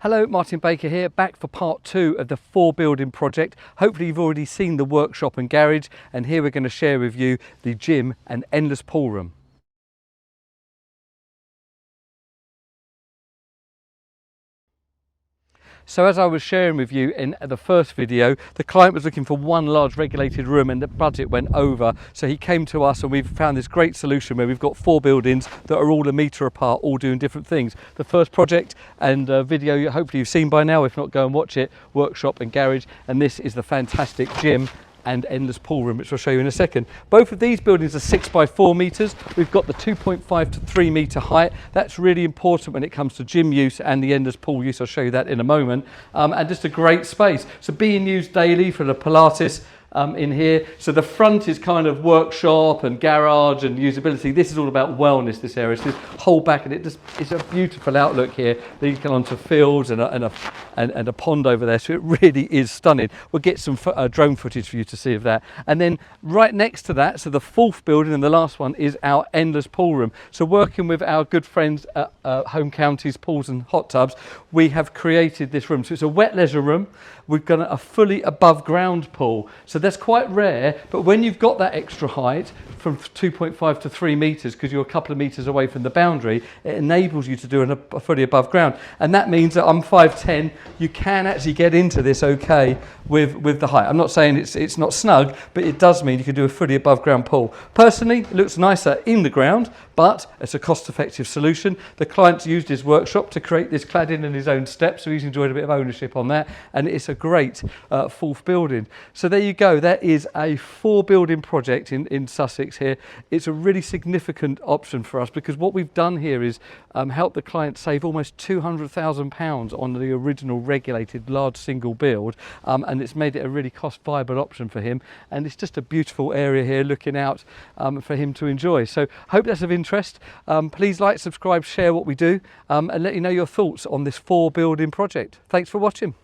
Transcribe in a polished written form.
Hello, Martin Baker here, back for part 2 of the 4 building project. Hopefully you've already seen the workshop and garage, and here we're going to share with you the gym and endless pool room. So as I was sharing with you in the first video, the client was looking for one large regulated room and the budget went over. So he came to us and we've found this great solution where we've got 4 buildings that are all a metre apart, all doing different things. The first project and video, hopefully you've seen by now, if not go and watch it, workshop and garage. And this is the fantastic gym and endless pool room, which I'll show you in a second. Both of these buildings are 6 by 4 metres. We've got the 2.5 to 3 metre height. That's really important when it comes to gym use and the endless pool use. I'll show you that in a moment. And just a great space. So being used daily for the Pilates in here. So the front is kind of workshop and garage and usability. This is all about wellness, this area. So this whole back, and it's a beautiful outlook here. Then you can onto fields and a pond over there. So it really is stunning. We'll get some drone footage for you to see of that. And then right next to that, so the 4th building and the last one is our endless pool room. So working with our good friends at Home Counties Pools and Hot Tubs, we have created this room. So it's a wet leisure room. We've got a fully above ground pool. So that's quite rare, but when you've got that extra height from 2.5 to 3 metres, because you're a couple of metres away from the boundary, it enables you to do a fully above ground. And that means that I'm 5'10", you can actually get into this okay with the height. I'm not saying it's not snug, but it does mean you can do a fully above ground pool. Personally, it looks nicer in the ground, but it's a cost-effective solution. The client's used his workshop to create this cladding and his own steps, so he's enjoyed a bit of ownership on that, and it's a great 4th building. So there you go, that is a 4 building project in Sussex here. It's a really significant option for us because what we've done here is help the client save almost £200,000 on the original regulated large single build, and it's made it a really cost viable option for him, and it's just a beautiful area here looking out for him to enjoy. So hope that's of interest. Please like, subscribe, share what we do, and let you know your thoughts on this 4 building project. Thanks for watching.